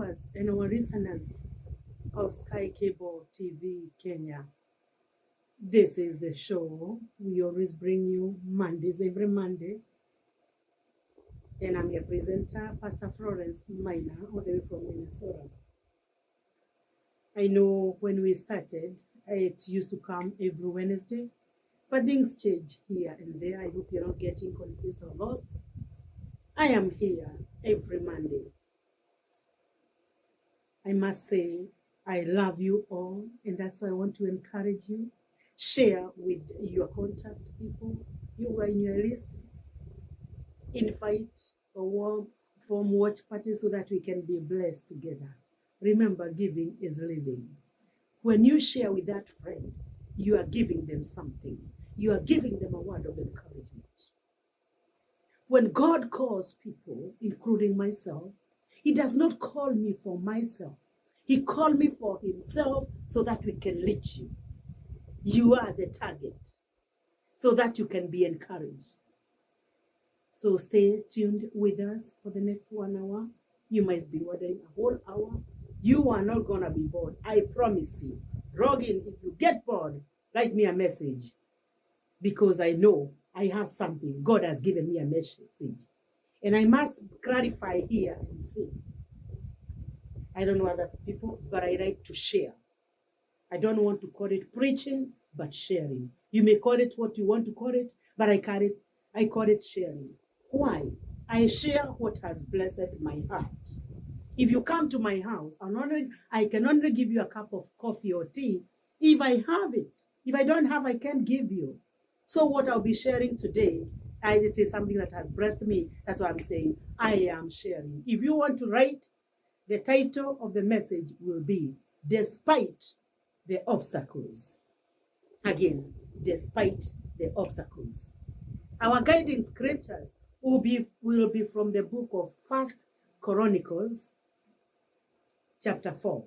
viewers and our listeners of Sky Cable TV Kenya. This is the show we always bring you Mondays, every Monday. And I'm your presenter, Pastor Florence Minor, all the way from Minnesota. I know when we started, it used to come every Wednesday, but things change here and there. I hope you're not getting confused or lost. I am here every Monday. I must say, I love you all, and that's why I want to encourage you. Share with your contact people, you are in your list. Invite or form watch parties so that we can be blessed together. Remember, giving is living. When you share with that friend, you are giving them something. You are giving them a word of encouragement. When God calls people, including myself, He does not call me for myself. He called me for Himself so that we can reach you. You are the target, so that you can be encouraged. So stay tuned with us for the next 1 hour. You might be wondering a whole hour. You are not going to be bored. I promise you. Rogin, if you get bored, write me a message. Because I know I have something. God has given me a message. And I must clarify here and say, I don't know other people, but I like to share. I don't want to call it preaching, but sharing. You may call it what you want to call it, but I call it sharing. Why? I share what has blessed my heart. If you come to my house, I can only give you a cup of coffee or tea if I have it. If I don't have, I can't give you. So what I'll be sharing today, it is something that has blessed me. That's why I'm saying I am sharing. If you want to write, the title of the message will be Despite the Obstacles. Again, despite the obstacles. Our guiding scriptures will be from the book of 1 Chronicles, chapter 4.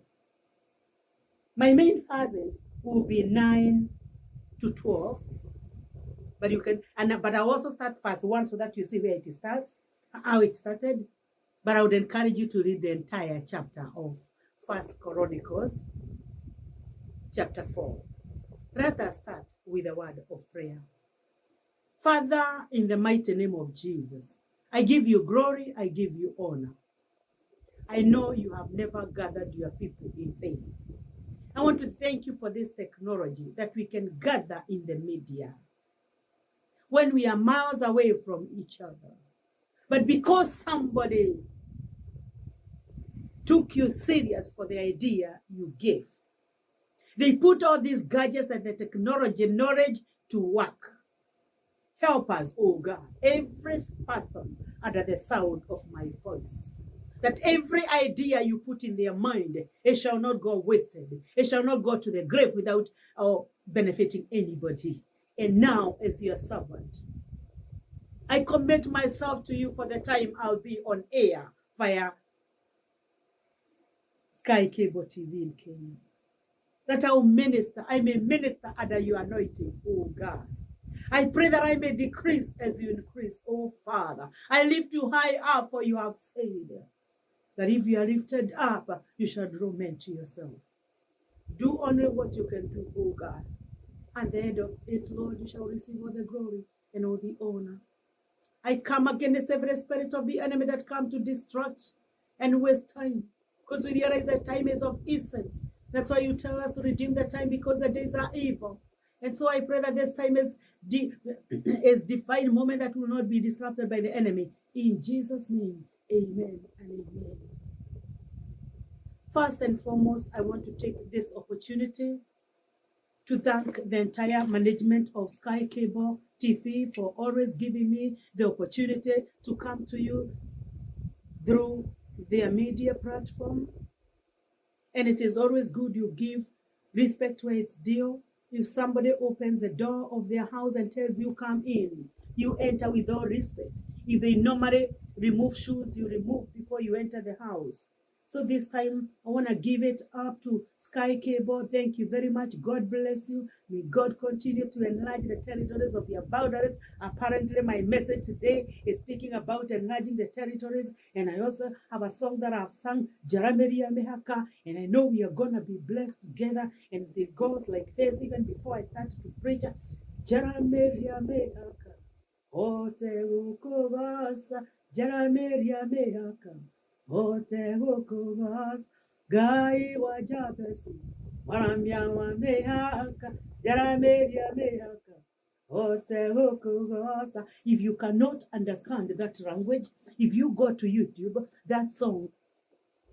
My main verses will be 9 to 12. But you can, but I'll also start verse 1 so that you see where it starts, how it started. But I would encourage you to read the entire chapter of 1 Chronicles, chapter 4. Let us start with a word of prayer. Father, in the mighty name of Jesus, I give you glory, I give you honor. I know you have never gathered your people in vain. I want to thank you for this technology that we can gather in the media when we are miles away from each other. But because somebody took you serious for the idea you gave, they put all these gadgets and the technology knowledge to work. Help us, oh God, every person under the sound of my voice, that every idea you put in their mind, it shall not go wasted. It shall not go to the grave without benefiting anybody. And now, as your servant, I commit myself to you for the time I'll be on air via Sky Cable TV in Kenya. That I may minister under your anointing, oh God. I pray that I may decrease as you increase, oh Father. I lift you high up, for you have said that if you are lifted up, you shall draw men to yourself. Do only what you can do, oh God. At the end of it, Lord, you shall receive all the glory and all the honor. I come against every spirit of the enemy that come to distract and waste time, because we realize that time is of essence. That's why you tell us to redeem the time, because the days are evil. And so I pray that this time is defined moment that will not be disrupted by the enemy. In Jesus' name, amen and amen. First and foremost, I want to take this opportunity to thank the entire management of Sky Cable TV for always giving me the opportunity to come to you through their media platform. And it is always good you give respect where it's due. If somebody opens the door of their house and tells you come in, you enter with all respect. If they normally remove shoes, you remove before you enter the house. So this time, I want to give it up to Sky Cable. Thank you very much. God bless you. May God continue to enlarge the territories of your boundaries. Apparently, my message today is speaking about enlarging the territories. And I also have a song that I've sung, Jarameria Mehaka. And I know we are going to be blessed together. And it goes like this, even before I start to preach. Jarameria Mehaka. Ote ukobasa. Jarameria Mehaka. Ote ukobasa. Gai wa Jabesi. Maramya wa Mehaka. Jarameria Mehaka. Ote ukobasa. If you cannot understand that language, if you go to YouTube, that song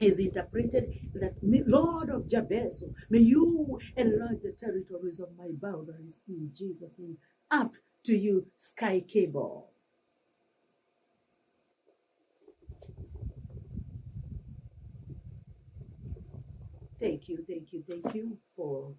is interpreted that, Lord of Jabez, may you enlarge the territories of my boundaries in Jesus' name. Up to you, Sky Cable. Thank you for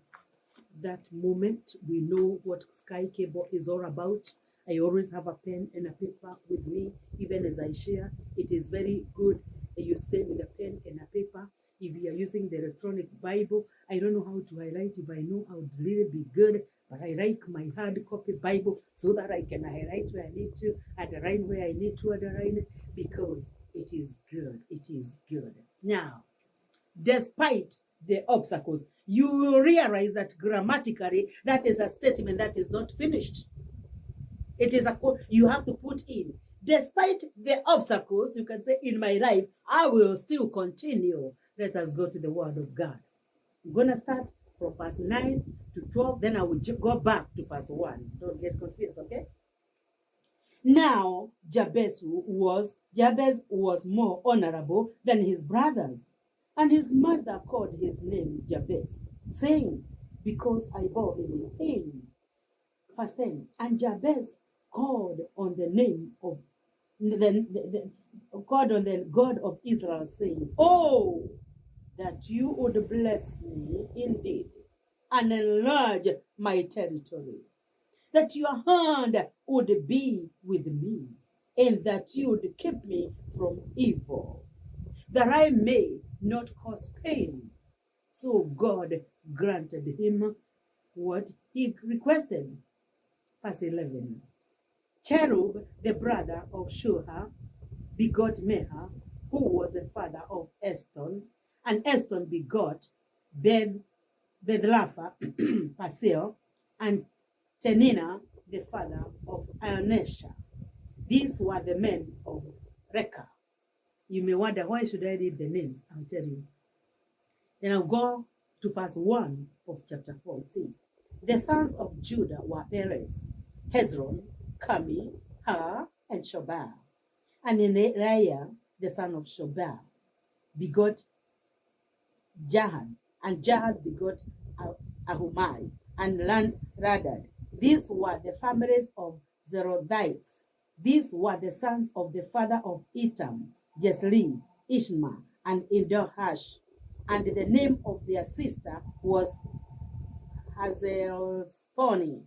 that moment. We know what Sky Cable is all about. I always have a pen and a paper with me, even as I share. It is very good you stay with a pen and a paper. If you are using the electronic Bible, I don't know how to highlight. If I know, I would really be good. But I like my hard copy Bible so that I can highlight where I need to, underline where I need to underline, because it is good. It is good. Now, despite the obstacles, you will realize that grammatically, that is a statement that is not finished. It is a you have to put in. Despite the obstacles, you can say, in my life, I will still continue. Let us go to the Word of God. I'm going to start from verse 9 to 12. Then I will go back to verse 1. Don't get confused, okay? Now, Jabez was more honorable than his brothers. And his mother called his name Jabez, saying, because I bore him in pain. Verse 10, and Jabez called on the name of God on the God of Israel, saying, oh, that you would bless me indeed and enlarge my territory, that your hand would be with me, and that you would keep me from evil, that I may not cause pain. So God granted him what he requested. Verse 11. Cherub, the brother of Shuha, begot Meha, who was the father of Eston, and Eston begot Bethlapha, Pasil, and Tenina, the father of Ionesha. These were the men of Reka. You may wonder, why should I read the names? I'll tell you. Then I'll go to verse 1 of chapter 4. It says, the sons of Judah were Perez, Hezron, Kami, Har, and Shobal. And Neriah, the son of Shobal, begot Jahad, and Jahad begot Ahumai, and Radad. These were the families of Zerodhites. These were the sons of the father of Etam, Jesli, Ishma, and Idohash. And the name of their sister was Hazelsponi.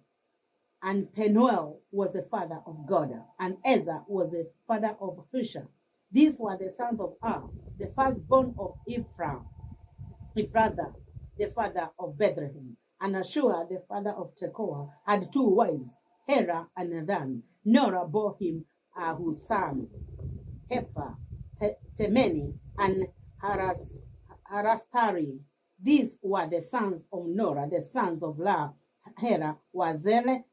And Penuel was the father of Goda, and Ezra was the father of Husha. These were the sons of Ar, the firstborn of Ephrathah, the father of Bethlehem. And Ashua, the father of Tekoa, had two wives, Hera and Nadan. Nora bore him Ahusam, Hefa, Temeni, and Harastari. These were the sons of Nora. The sons of Hera were Zered,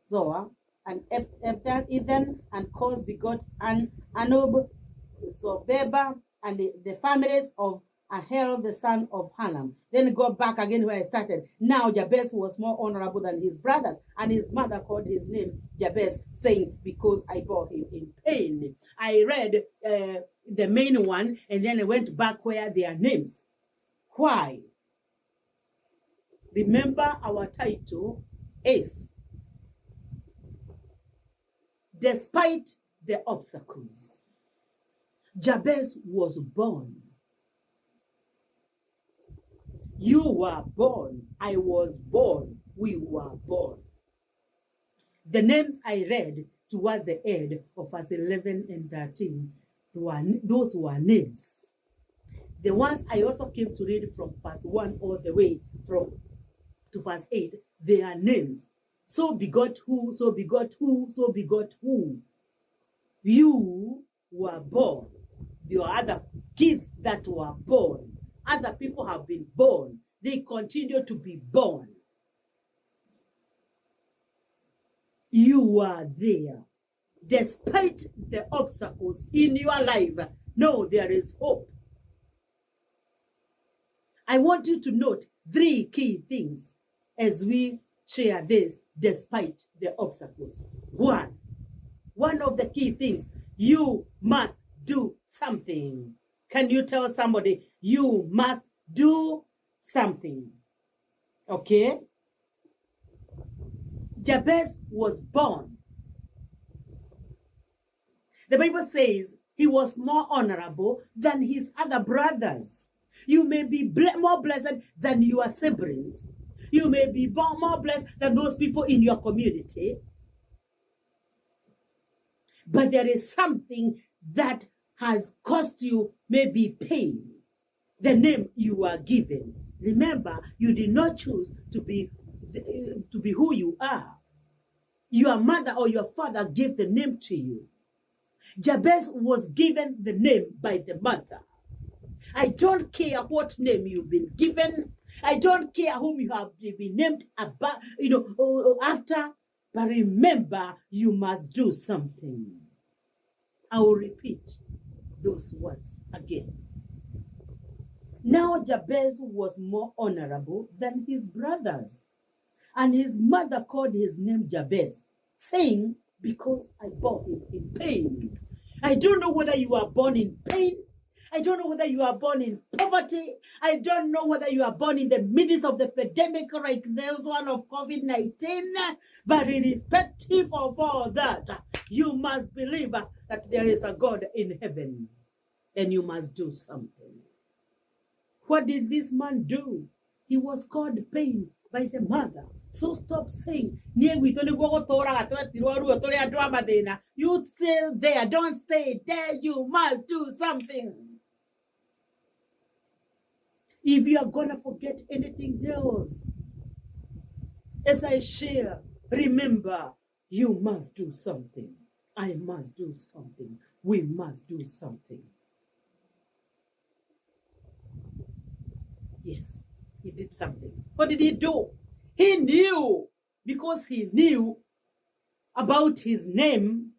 Zoa, and Ethan, and Cos begot Anub, Zobeba, and the families of Ahel, the son of Hanam. Then go back again where I started. Now Jabez was more honorable than his brothers, and his mother called his name Jabez, saying, because I bore him in pain. I read the main one, and then I went back where their names. Why? Remember, our title is Despite the Obstacles. Jabez was born. You were born. I was born. We were born. The names I read towards the end of verse 11 and 13, those were names. The ones I also came to read from verse 1 all the way from to verse 8, they are names. So begot who, so begot who, so begot who. You were born. There are other kids that were born. Other people have been born. They continue to be born. You are there. Despite the obstacles in your life, no, there is hope. I want you to note 3 key things as we share this despite the obstacles. One of the key things, you must do something. Can you tell somebody, you must do something? Okay? Jabez was born. The Bible says he was more honorable than his other brothers. You may be more blessed than your siblings. You may be more blessed than those people in your community. But there is something that has cost you maybe pain. The name you are given. Remember, you did not choose to be who you are. Your mother or your father gave the name to you. Jabez was given the name by the mother. I don't care what name you've been given. I don't care whom you have been named about, after. But remember, you must do something. I will repeat those words again. Now Jabez was more honorable than his brothers. And his mother called his name Jabez, saying, because I bore him in pain. I don't know whether you are born in pain. I don't know whether you are born in poverty. I don't know whether you are born in the midst of the pandemic like this one of COVID-19. But irrespective of all that, you must believe that there is a God in heaven. And you must do something. What did this man do? He was called pain by the mother. So stop saying, you still there. Don't stay there. You must do something. If you are going to forget anything else, as I share, remember, you must do something. I must do something. We must do something. Yes, he did something. What did he do? He knew, because he knew about his name,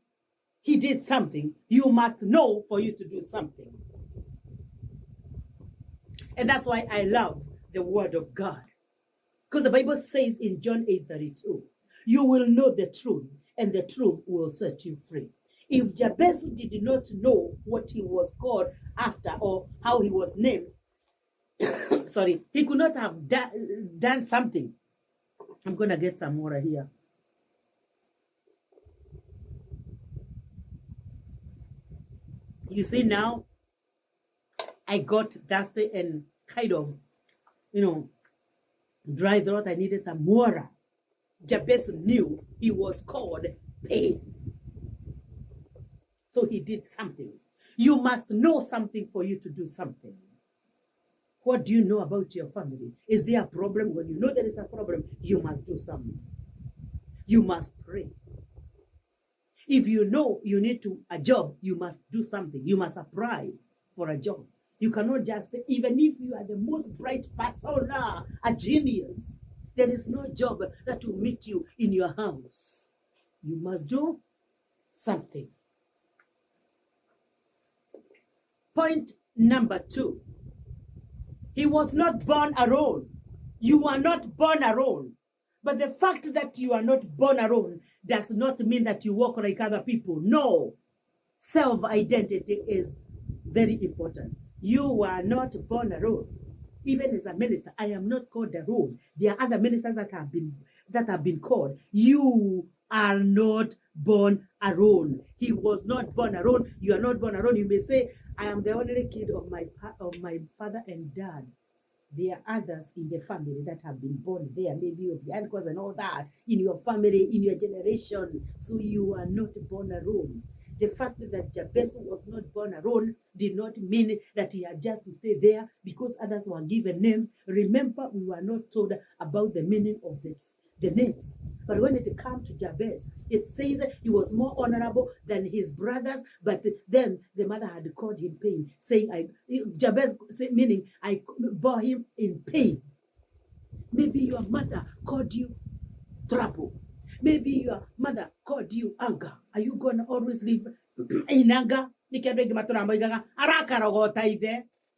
he did something. You must know for you to do something. And that's why I love the word of God. Because the Bible says in John 8:32, you will know the truth, and the truth will set you free. If Jabez did not know what he was called after or how he was named, sorry, he could not have done something. I'm going to get some water here. You see now, I got thirsty and kind of, dry throat. I needed some water. Jabez knew he was called pain. So he did something. You must know something for you to do something. What do you know about your family? Is there a problem? When you know there is a problem, you must do something. You must pray. If you know you need a job, you must do something. You must apply for a job. You cannot just, even if you are the most bright person, a genius, there is no job that will meet you in your house. You must do something. Point number 2. He was not born alone. You are not born alone. But the fact that you are not born alone does not mean that you walk like other people. No. Self-identity is very important. You are not born alone. Even as a minister, I am not called alone. There are other ministers that have been called. You are not born alone. He was not born alone. You are not born alone. You may say, I am the only kid of my father and dad. There are others in the family that have been born there, maybe of the uncles and all that, in your family, in your generation. So you are not born alone. The fact that Jabez was not born alone did not mean that he had just to stay there because others were given names. Remember, we were not told about the meaning of the names. But when it comes to Jabez, it says he was more honorable than his brothers, but then the mother had called him pain, saying, Jabez, meaning I bore him in pain. Maybe your mother called you trouble. Maybe your mother called you anger. Are you going to always live in anger?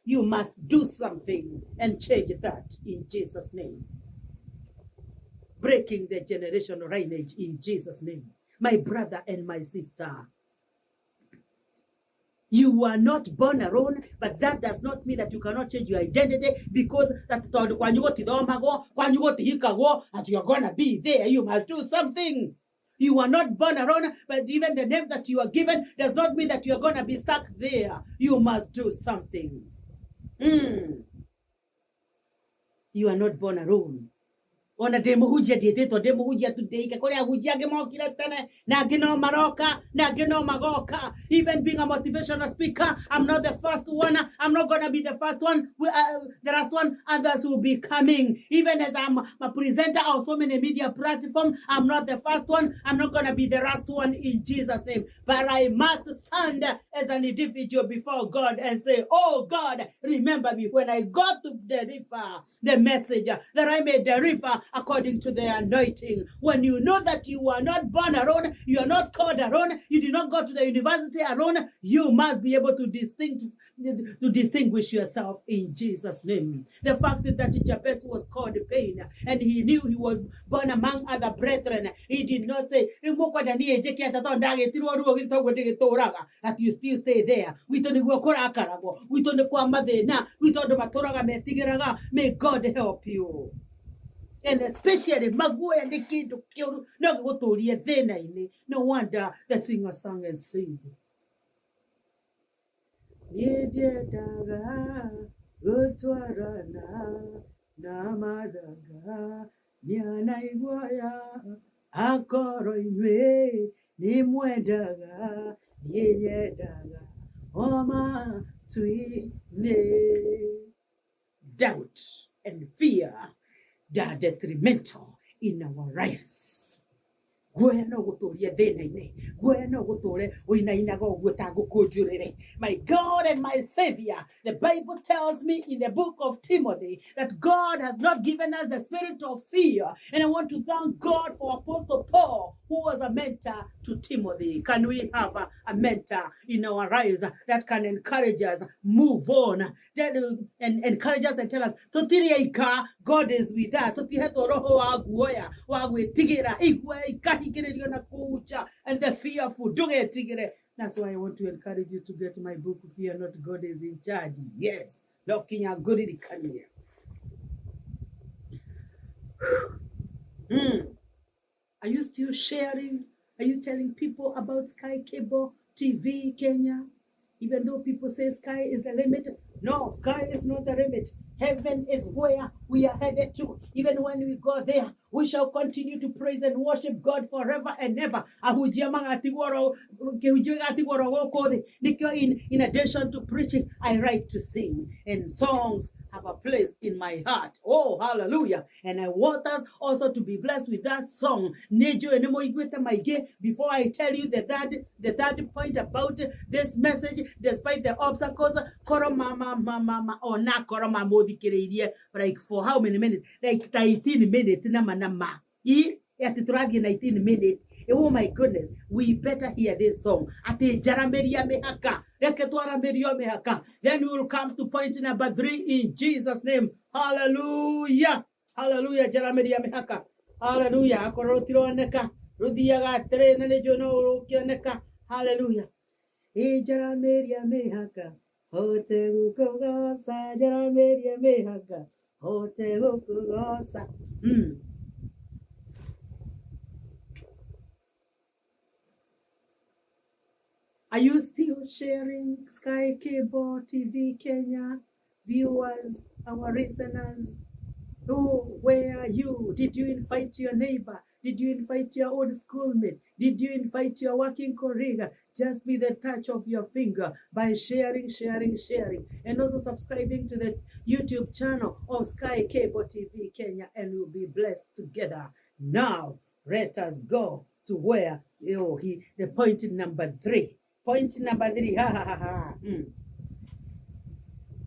You must do something and change that in Jesus' name. Breaking the generational lineage in Jesus' name. My brother and my sister, you are not born alone, but that does not mean that you cannot change your identity because that when you go to that you are going to be there. You must do something. You are not born alone, but even the name that you are given does not mean that you are going to be stuck there. You must do something. You are not born alone. Ona demo hujia dieteto demo hujia tudeika kole hujia gemokira tene na gino maroka na gino magoka. Even being a motivational speaker, I'm not the first one. I'm not gonna be the first one. The last one, others will be coming. Even as I'm a presenter of so many media platforms, I'm not the first one. I'm not gonna be the last one in Jesus' name. But I must stand as an individual before God and say, "Oh God, remember me when I go to deliver the message that I may deliver according to the anointing." When you know that you are not born alone, you are not called alone, you did not go to the university alone, you must be able to distinguish yourself in Jesus' name. The fact that Jabez was called pain and he knew he was born among other brethren, he did not say that you still stay there. May God help you. And especially Magoya and the kid to kill no go to the no wonder the singer sang and sing. Daga Gutwarana Namadaga Nyana Iguaya Akoro Inwe Nimwedaga Yedaga Oma Tui doubt and fear that are detrimental in our lives. My God and my Savior, the Bible tells me in the book of Timothy that God has not given us the spirit of fear. And I want to thank God for Apostle Paul, who was a mentor to Timothy. Can we have a mentor in our lives that can encourage us, move on, and encourage us and tell us, God is with us. And the fearful. That's why I want to encourage you to get my book, Fear Not, God is in Charge. Yes. Looking at good in the Are you still sharing? Are you telling people about Sky Cable TV Kenya? Even though people say sky is the limit, no, sky is not the limit. Heaven is where we are headed to. Even when we go there, we shall continue to praise and worship God forever and ever. In addition to preaching, I write to sing, and songs have a place in my heart. Oh, hallelujah. And I want us also to be blessed with that song. Before I tell you the third point about this message, despite the obstacles, like for how many minutes? Like 19 minutes. 19 minutes. Oh my goodness, we better hear this song. Then we will come to point number 3 in Jesus' name. Hallelujah. Hallelujah. Hallelujah. Hallelujah. Are you still sharing Sky Cable TV Kenya viewers, our listeners? Oh, where are you? Did you invite your neighbor? Did you invite your old schoolmate? Did you invite your working colleague? Just be the touch of your finger by sharing. And also subscribing to the YouTube channel of Sky Cable TV Kenya, and we'll be blessed together. Now, let us go to where the point number 3. Point number 3.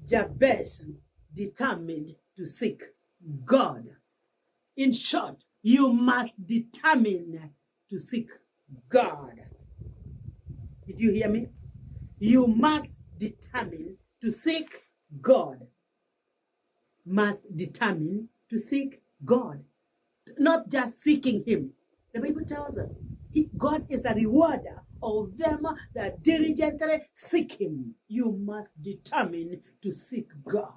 Jabez determined to seek God. In short, you must determine to seek God. Did you hear me? You must determine to seek God. Must determine to seek God. Not just seeking him. The Bible tells us God is a rewarder of them that diligently seek him. You must determine to seek God.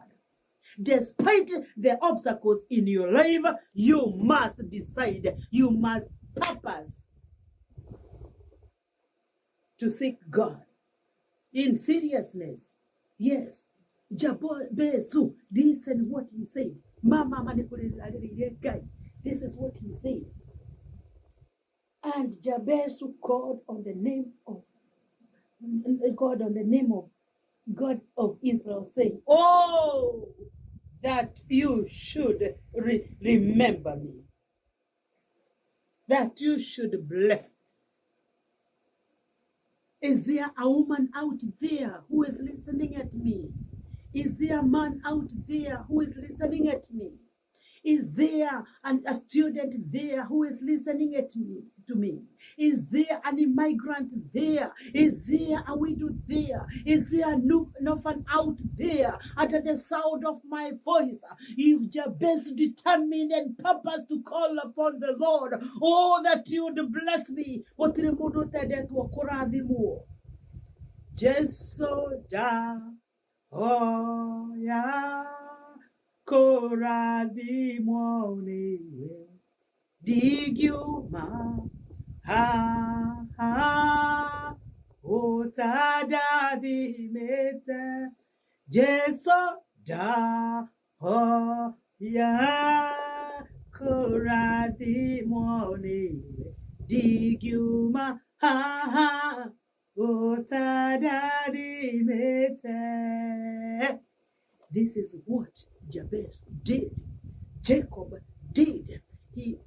Despite the obstacles in your life, you must decide, you must purpose to seek God. In seriousness, yes. Jabezu, listen what he said. This is what he said. And Jabez called on the name of God of Israel, saying, "Oh, that you should remember me, that you should bless me." Is there a woman out there who is listening at me? Is there a man out there who is listening at me? Is there a student there who is listening to me? Is there an immigrant there? Is there a widow there? Is there an orphan out there under the sound of my voice? If Jabez determined and purpose to call upon the Lord, oh, that you would bless me. Jeso da oya korathi mwoniwe digyuma ha utadathi mete Jeso da oya korathi mwoniwe digyuma ha utadathi mete. This is what Jabez did. Jacob did. He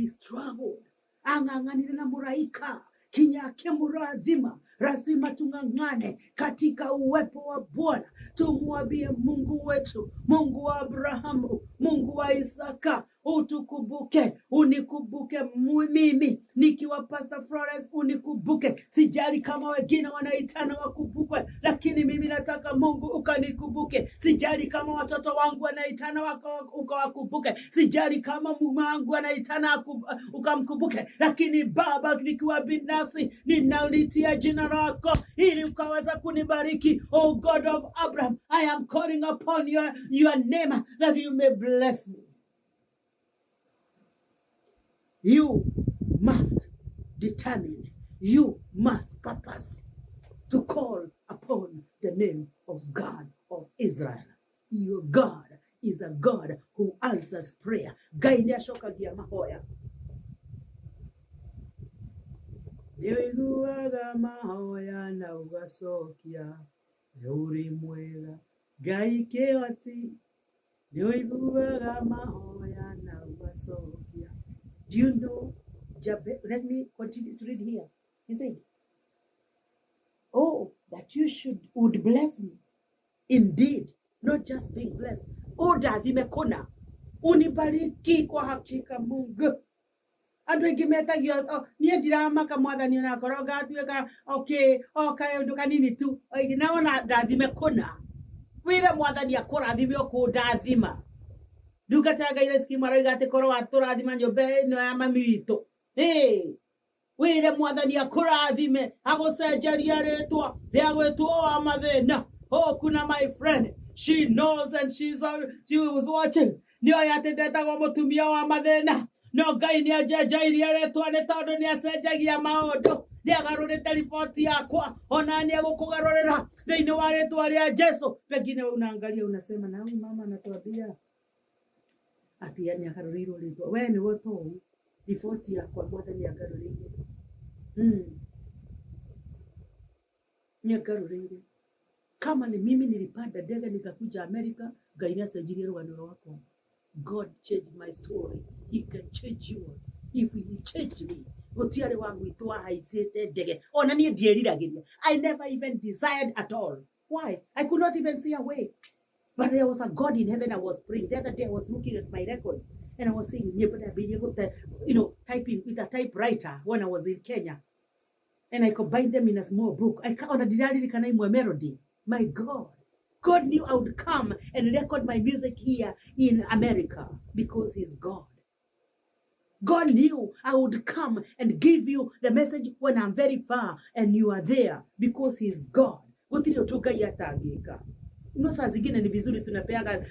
struggled. Ang'ang'anile na muraika. Kinyake muradhima. Lazima tung'ang'ane katika uwepo wa Bwana. Tumwambie Mungu wetu, Mungu wa Abrahamu, Mungu wa Isaka, utukumbuke, unikumbuke mimi. Nikiwa Pastor Florence, unikumbuke. Sijali kama wengine wanaitana wakumbukwe, lakini mimi nataka Mungu ukanikumbuke. Sijali kama watoto wangu wanaitana ukawakumbuke. Sijali kama mume wangu anaitana ukamkumbuke. Lakini Baba, nikiwa binafsi, ninalitia jina lako ili ukaweza kunibariki. Oh God of Abraham, I am calling upon your name that you may bless me. You must determine, you must purpose to call upon the name of God of Israel. Your God is a God who answers prayer. Gainia shoka gia mahoya. Yoiguaga mahoya na ugasokia. Yuri mwega. Gai keoti. Yoiguaga mahoya na ugasokia. Do you know Jabez? Let me continue to read here. He said, "Oh, that you would bless me. Indeed, not just being blessed. Oh, davimekona. Unibariki kwa hakika Mungu." Andu ingi metagia nie ndirama kamwathani ona koroga atuika okay nduka nini tu naona davimekona. Wira mwathani akurathime okundathima. Dukataga ile skimara igate koro waturathima nyombe no ya mami wito. Wire mwathani akurathime agucenjeria ritwa ria gwitwo wa mathina. Oh, kuna my friend, she knows and she was watching. Nio yatendetagwo mutumia wa mathina. No Ngai ni ajenjairie ritwa ni tondu ni acenjagia maundu. Ni agarurite riboti yakwa ona ni agukugarurira thiini wa ritwa ria Jesu. Pengine unaangalia unasema na huyu mama anatuambia ati yani akarurirwo ritwa. We ni wotu riboti yakwa mwathani agarũrĩire niagarũrĩire. Kama ni mimi nilipanda ndege nikakuja Amerika, Ngai nĩacenjirie rũgano rwakwa. God changed my story. He can change yours. If he changed me, gũtiarĩ wa gwitũ wahaicĩte ndege. Ona niĩ ndieriragĩria. I never even desired at all. Why? I could not even see a way. But there was a God in heaven I was praying. The other day I was looking at my records and I was saying, typing with a typewriter when I was in Kenya. And I combined them in a small book. On a melody. My God. God knew I would come and record my music here in America because he's God. God knew I would come and give you the message when I'm very far and you are there because he's God. Saa zingine ni vizuri tunapeana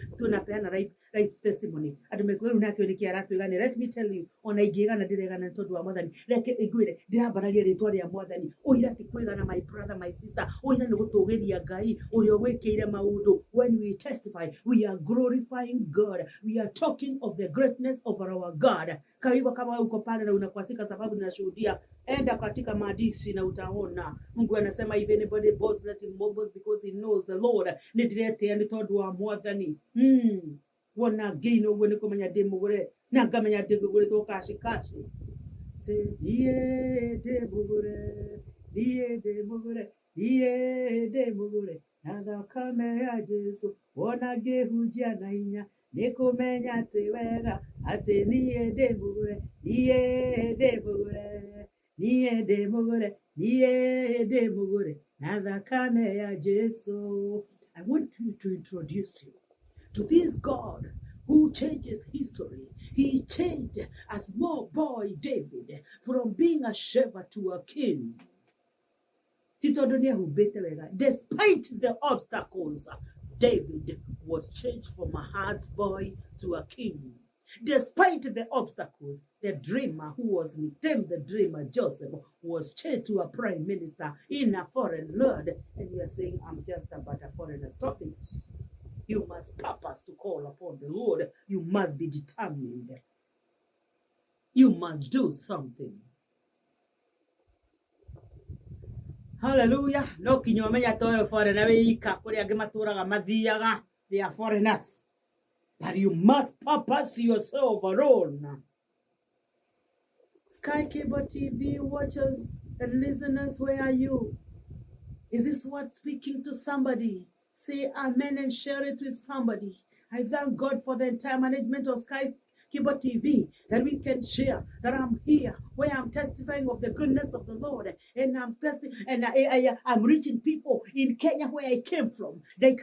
right testimony. Adumekweru nakyo nikiaratwigani. Let me tell you, ona igigana ndiregana ntondu wa mwathani. Reke igwire ndirambararia ritwa ria mwathani. Oira ti kwigana my brother, my sister. Oira ni gutugiria Ngai uria wekeire maundu. When we testify, we are glorifying God. We are talking of the greatness of our God. Kaiwa kama uko pale na unakwasika sababu ninashuhudia, enda katika maandishi na utaona. Mungu anasema if anybody boasts, let him boast because he knows the Lord. Nidirete ni tondu wa mwathani. Wona gino wone kumenya demugure na ngamenya demugure to kashi te die demugure na thakame ya Jesu wona gehujia na inya nikumenya te wega ati nie demugure na thakame ya Jesu. I want you to introduce you to this God who changes history. He changed a small boy, David, from being a shepherd to a king. Despite the obstacles, David was changed from a hard boy to a king. Despite the obstacles, the dreamer who was nicknamed the dreamer, Joseph, was changed to a prime minister in a foreign land. And you are saying, I'm just about a foreigner. Stop it. You must purpose to call upon the Lord. You must be determined. You must do something. Hallelujah. No kinyomenya toyo foreigner weika kuri age maturaga mathiaga. They are foreigners. But you must purpose yourself alone. Sky Cable TV watchers and listeners, where are you? Is this word speaking to somebody? Say amen and share it with somebody. I thank God for the entire management of Sky Cable TV that we can share, that I'm here where I'm testifying of the goodness of the Lord, and I'm reaching people in Kenya where I came from. And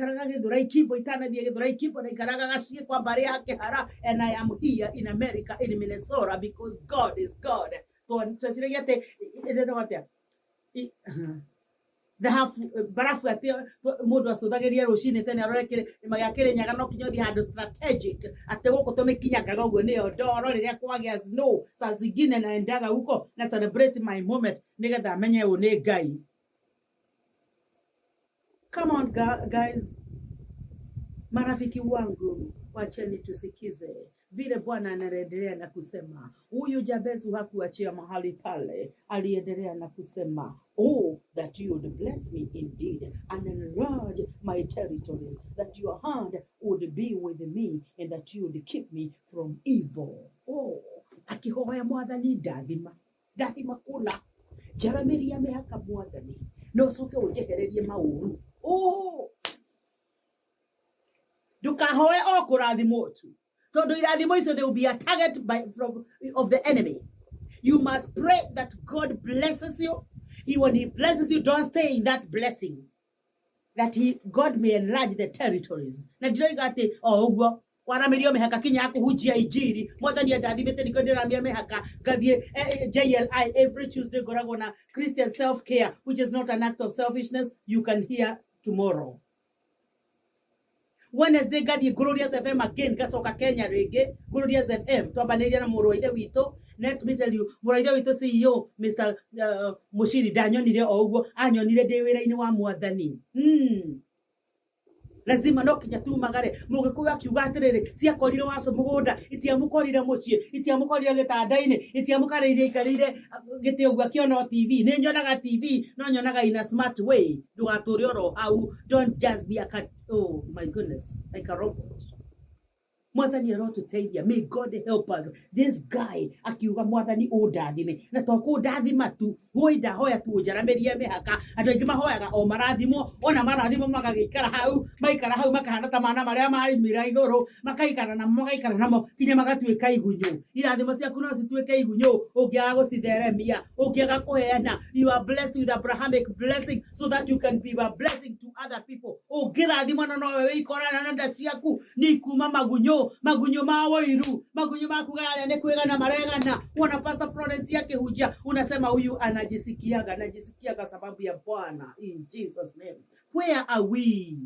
I am here in America, in Minnesota, because God is God. The half barafu ati mundu acuthagiria rucini tene arore magakire nyaga no kinyothi handu strategic ati guko tumikinyaga uguo niyo ndoro riria kwagia snow saa zingine naendaga huko na celebrate my moment nigetha amenye u ni Ngai. Come on guys, marafiki wangu, wacheni tusikize vile Bwana anaendelea na kusema. Huyu Jabez hakuachia mahali pale, aliendelea na kusema, oh, that you would bless me indeed and enlarge my territories, that your hand would be with me and that you would keep me from evil. Oh, akihoya mwathani ndathima kuna jaramiria mehaka mwathani no soke ujehererie mauru. Oh, ndukahoe o kurathimwo tu. So there will be a target of the enemy. You must pray that God blesses you. When he blesses you, don't stay in that blessing. That God may enlarge the territories. Na dirigate ogwo waramirio mehaka kinya kuhujia ijiri mwathani ndathimete nikonderamia mehaka gathie JLI every Tuesday gorago na Christian self-care, which is not an act of selfishness. You can hear tomorrow. Wednesday gathie Glorious FM again gasoka Kenya rege Glorious FM twabaniria na muroide wito. Let me tell you, muroide wito CEO Mr. Mushiri danyonire ogwo anyonire de wira-ini wa mwathani. lazima no kinya tumagare mugikuyu akiuga atiriri ciakorire waco mugunda itiamukorire mucii itiamukorire gitandaini itiamukarire ikarire giti uguo akiona TV ni nyonaga TV no nyonaga in a smart way ndugaturi oro hau don't just be a cat. Oh my goodness, like a robot. Mwathani arotuteithia. May God help us. This guy akiuga mwathani undathime na to kundathima tu hoida hoya tu njaramerie mihaka andu aingi mahoyaga o marathimo ona marathimo magagikara hau maikara hau makahana ta mana maria mari mira iguru makaikara na magaikara namo kinya magatuika igunyu irathimo ciaku no cituike igunyu ungiaga gucitheremia ungiaga kuheana. You are blessed with Abrahamic blessing so that you can be a blessing to other people. Ungirathimo no wewe ikorana na nda ciaku ni kuma magunyu ma wairu magunyu ma kugara ne kwegana maregana. Wana Pastor Florence yake hujia unasema huyu anajisikiaga sababu ya Bwana. In Jesus name, where are we?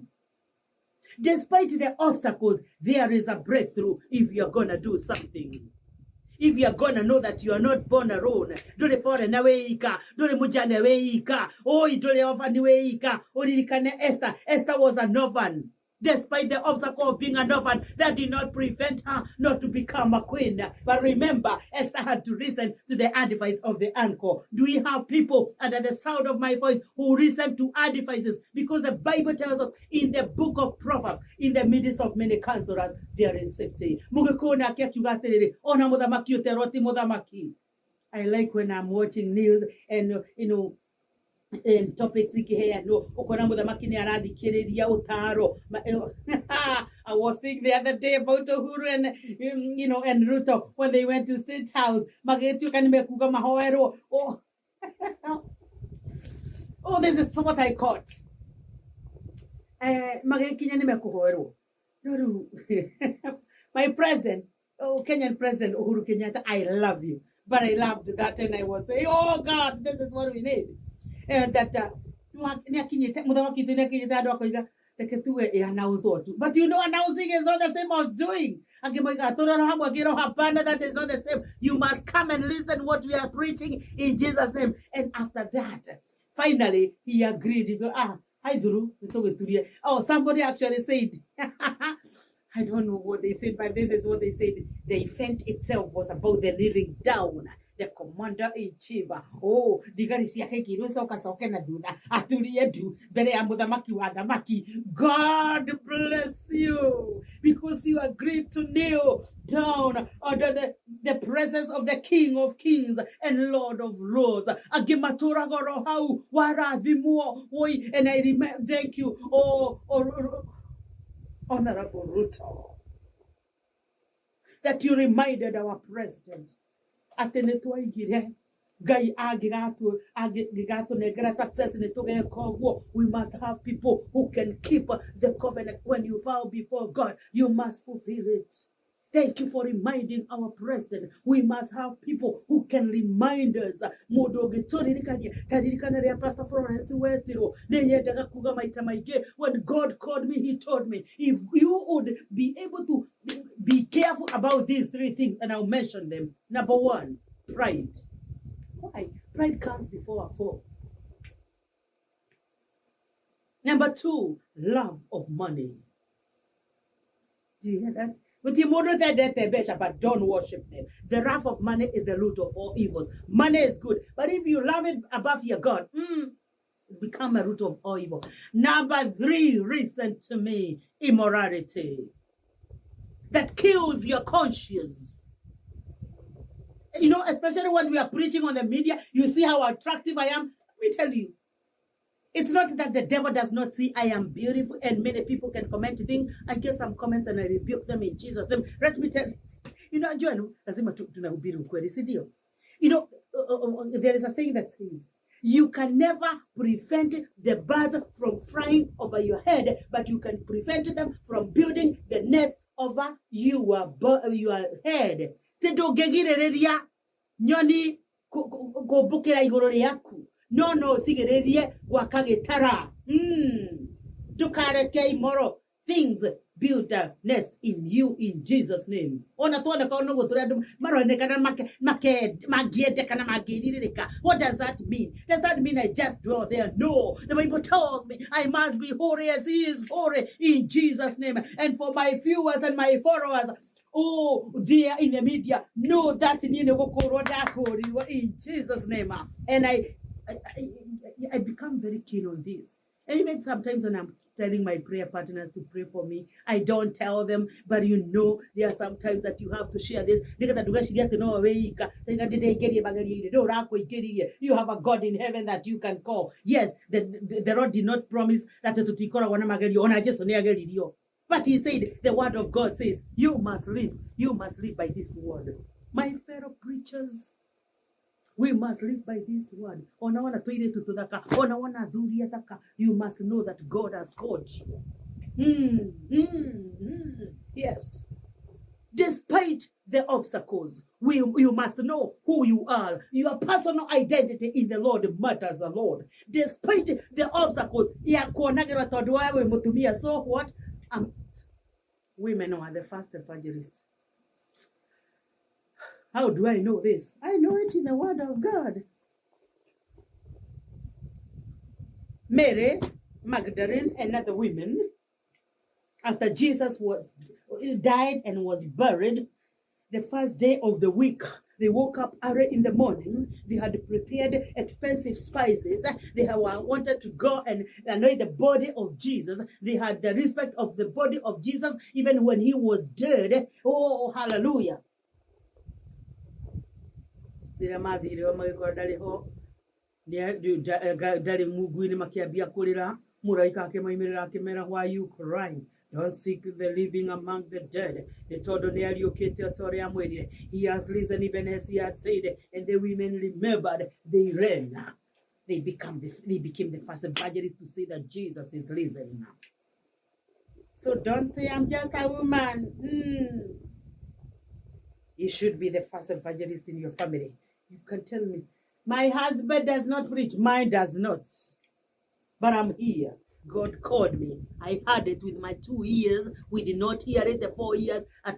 Despite the obstacles, there is a breakthrough if you're gonna do something. If you're gonna know that you are not born alone. Dole foreign weika, dole mujane weika, dole orphan weika, oririkane Esther. Esther was an orphan. Despite the obstacle of being an orphan, that did not prevent her not to become a queen. But remember, Esther had to listen to the advice of the uncle. Do we have people under the sound of my voice who listen to advices? Because the Bible tells us in the book of Proverbs, in the midst of many counselors, there is safety. I like when I'm watching news and, in topics here, no, I was seeing the other day about Uhuru and and Ruto when they went to State House. Oh, this is what I caught. My president, Kenyan President Uhuru Kenyatta, I love you, but I loved that, and I was saying, oh God, this is what we need. And that but announcing is not the same as doing. That is not the same. You must come and listen what we are preaching in Jesus' name. And after that, finally he agreed. He go, somebody actually said I don't know what they said, but this is what they said. The event itself was about the kneeling down. The commander-in-chief. Oh, God bless you because you agreed to kneel down under the presence of the King of Kings and Lord of Lords. And I remember, thank you, Honorable Ruto, that you reminded our president. We must have people who can keep the covenant. When you vow before God, you must fulfill it. Thank you for reminding our president. We must have people who can remind us. When God called me, he told me, if you would be able to be careful about these three things, and I'll mention them. Number one, pride. Why? Pride comes before a fall. Number two, love of money. Do you hear that? But don't worship them. The wrath of money is the root of all evils. Money is good, but if you love it above your God, become a root of all evil. Number three, listen to me, immorality. That kills your conscience. Especially when we are preaching on the media, you see how attractive I am. Let me tell you, it's not that the devil does not see I am beautiful, and many people can comment things. I get some comments and I rebuke them in Jesus' name. Let me tell you, there is a saying that says, you can never prevent the birds from flying over your head, but you can prevent them from building the nest over your head. Nyoni gobukira iguru riaku no sigererie gwaka gitara tukareke immoral things build a nest in you in Jesus' name. What does that mean? Does that mean I just dwell there? No. The Bible tells me I must be holy as He is holy in Jesus' name. And for my viewers and my followers, oh, they are in the media, know that in Jesus' name. And I become very keen on this. And even sometimes when I'm telling my prayer partners to pray for me, I don't tell them, but you know, there are some times that you have to share this. You have a God in heaven that you can call. Yes, the Lord did not promise that but He said, the word of God says, you must live by this word. My fellow preachers, we must live by this word. You must know that God has called you. Yes. Despite the obstacles, you must know who you are. Your personal identity in the Lord matters a lot. Despite the obstacles, so what? Women are the first evangelists. How do I know this? I know it in the word of God. Mary, Magdalene, and other women, after Jesus died and was buried, the first day of the week, they woke up early in the morning. They had prepared expensive spices. They wanted to go and anoint the body of Jesus. They had the respect of the body of Jesus even when He was dead. Oh, hallelujah. Why are you crying? Don't seek the living among the dead. He has risen even as He had said, and the women remembered, they ran. They became the first evangelists to say that Jesus is risen. So don't say, I'm just a woman. You should be the first evangelist in your family. You can tell me, my husband does not preach, mine does not. But I'm here. God called me. I heard it with my 2 ears. We did not hear it the 4 years. And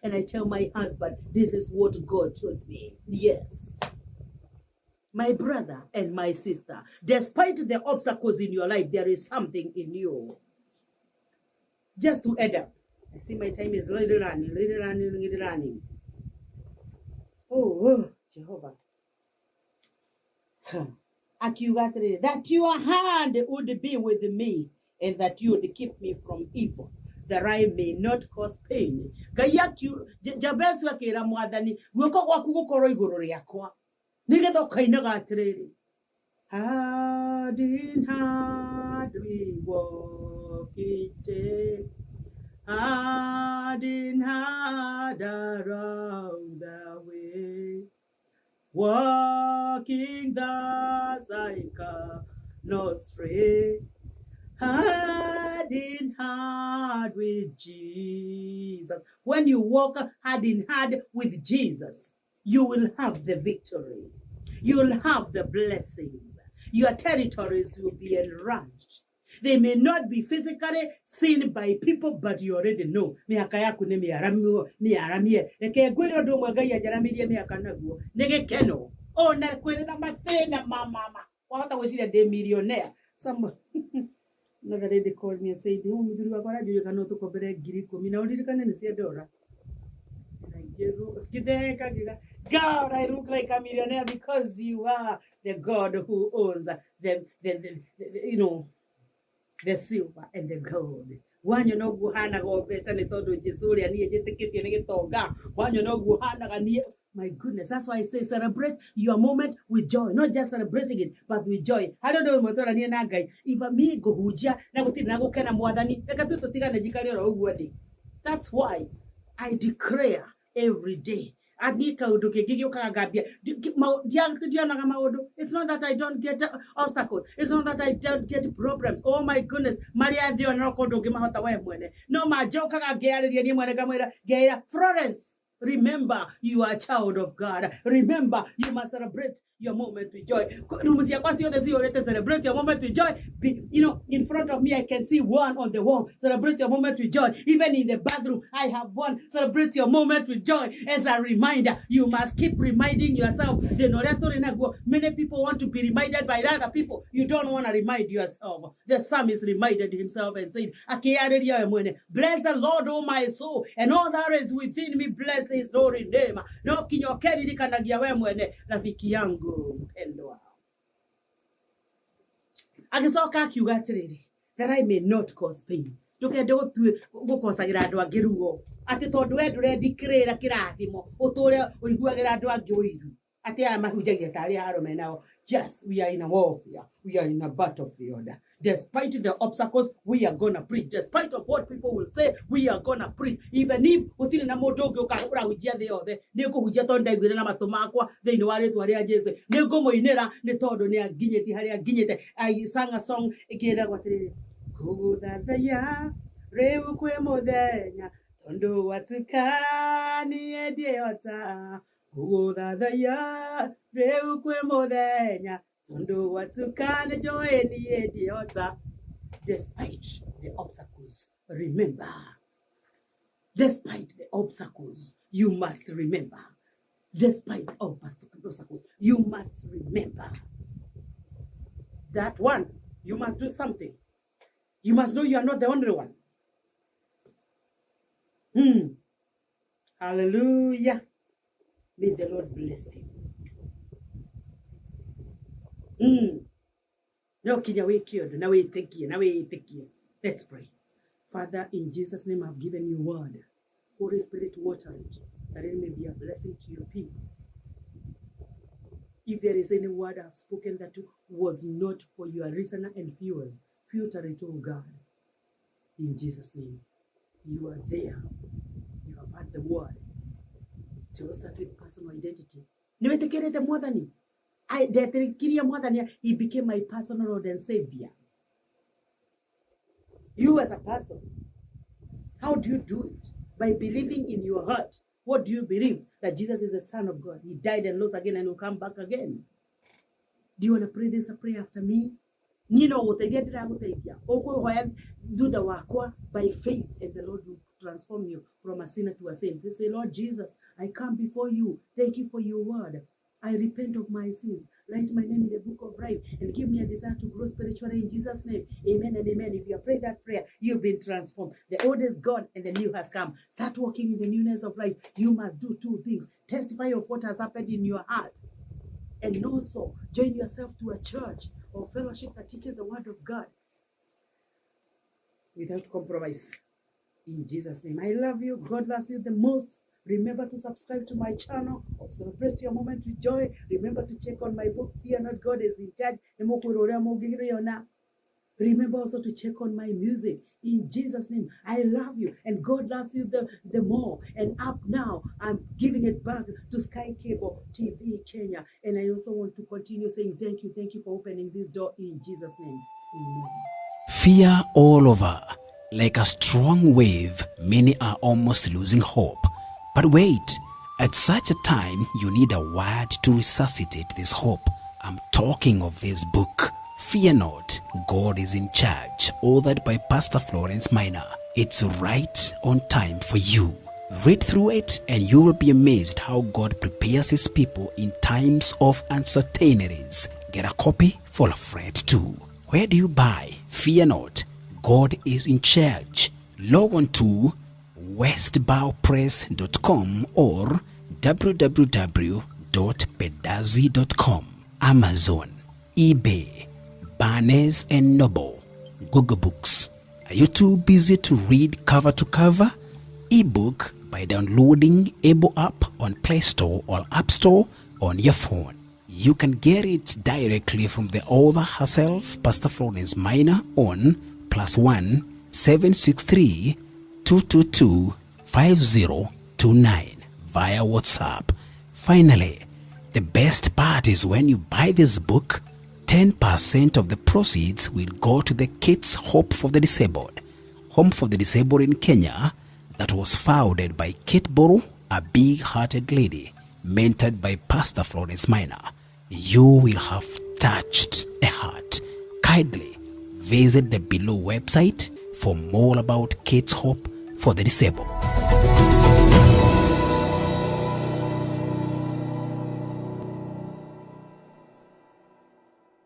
I tell my husband, this is what God told me. Yes. My brother and my sister, despite the obstacles in your life, there is something in you. Just to add up. I see my time is really running. Oh, Jehovah. That your hand would be with me and that you would keep me from evil, that I may not cause pain. Jabesu akira mwathani guoko gwaku gukorwo iguru riakwa nigetha ukainaga atiriri. Hand in hand we walk each day, hand in hand around the way, walking thus I cannot stray, hand in hand with Jesus. When you walk hand in hand with Jesus, you will have the victory. You will have the blessings. Your territories will be enlarged. They may not be physically seen by people, but you already know. Miaka yaku ni miaramie. Eke gwiro ndo mwagai ya jaramirie miaka naguo. Nege keno. Oh, na kwene na mafena mama. Wahota wishira de millionaire. Some another lady called me and said, "Oh, muduri wako rajyo kana tukobere ngiri 10 na uririkane ni cia $." God, I look like a millionaire because you are the God who owns the silver and the gold. Wanyo no guhana go pesa ni todo jisuri ani ejeteketi ni gitonga. Wanyo no guhana gani. My goodness, that's why I say celebrate your moment with joy. Not just celebrating it, but with joy. I don't know motora ni nagai. If me go huja na gutiri na gukena mwathani, eka tu tutigane jikari ro ugwati. That's why I declare every day. It's not that I don't get obstacles. It's not that I don't get problems. Oh my goodness. No, my joke. Florence. Remember, you are a child of God. Remember, you must celebrate your moment with joy. Celebrate your moment with joy. In front of me, I can see one on the wall. Celebrate your moment with joy. Even in the bathroom, I have one. Celebrate your moment with joy. As a reminder, you must keep reminding yourself. Many people want to be reminded by other people. You don't want to remind yourself. The psalmist reminded himself and said, bless the Lord, O my soul, and all that is within me, bless his holy name. No kinyokeni nikanagia wewe mwene rafiki yangu mpendwa. Agisoka akiuga atiriri, that I may not cause pain. Ndukende gukosagira andu angi ruo. Ati tondu we ndurendikirira kirathimo, uture uiguagira andu angi uiru. Ati aya mahunjagia tari arume nao. Yes, we are in a warfare. We are in a battlefield. Despite the obstacles, we are going to preach. Despite of what people will say, we are going to preach. Even if utini na modogi ukahura hujia the other, nego hujia tonda igwire na matumakwa, they know wale tuwari ajeze. Nego moinera, ne todo ne aginyeti, hari aginyete. I sang a song, ikera kwa tiri. Kugudadaya, reu kwe modenya, tondo watukani ediota. Kugudadaya, reu kwe modenya, tondo watukani joeni ediota. Despite the obstacles, remember. Despite the obstacles, you must remember. Despite the obstacles, you must remember. That one, you must do something. You must know you are not the only one. Hallelujah. May the Lord bless you. Let's pray. Father, in Jesus' name, I've given you word. Holy Spirit, water it, that it may be a blessing to your people. If there is any word I've spoken that was not for your listener and viewers, filter it, oh God. In Jesus' name, you are there. You have had the word. To start with personal identity. He became my personal Lord and Savior. You as a person, how do you do it? By believing in your heart. What do you believe? That Jesus is the Son of God. He died and rose again and will come back again. Do you want to pray this prayer after me? Do the work by faith, and the Lord will transform you from a sinner to a saint. They say, Lord Jesus, I come before you. Thank you for your word. I repent of my sins. Write my name in the book of life and give me a desire to grow spiritually in Jesus' name. Amen and amen. If you have prayed that prayer, you've been transformed. The old is gone and the new has come. Start walking in the newness of life. You must do two things. Testify of what has happened in your heart. And also join yourself to a church or fellowship that teaches the word of God without compromise. In Jesus' name, I love you. God loves you the most. Remember to subscribe to my channel or celebrate your moment with joy. Remember to check on my book, Fear Not, God is in Charge. Remember also to check on my music. In Jesus' name, I love you and God loves you the more. And up now, I'm giving it back to Sky Cable TV Kenya. And I also want to continue saying thank you for opening this door in Jesus' name. Amen. Fear all over. Like a strong wave, many are almost losing hope. But wait, at such a time, you need a word to resuscitate this hope. I'm talking of this book, Fear Not, God is in Charge, authored by Pastor Florence Minor. It's right on time for you. Read through it and you will be amazed how God prepares his people in times of uncertainties. Get a copy for a friend too. Where do you buy Fear Not, God is in Charge? Log on to westbowpress.com or www.pedazi.com. Amazon, eBay, Barnes & Noble, Google Books. Are you too busy to read cover to cover? Ebook by downloading Able app on Play Store or App Store on your phone. You can get it directly from the author herself, Pastor Florence Minor, on +1 763 222 5029 via WhatsApp. Finally, the best part is when you buy this book, 10% of the proceeds will go to the Kids Hope for the Disabled, Home for the Disabled in Kenya, that was founded by Kate Boro a big-hearted lady mentored by Pastor Florence Minor, you will have touched a heart. Kindly visit the below website for more about Kids Hope for the Disabled.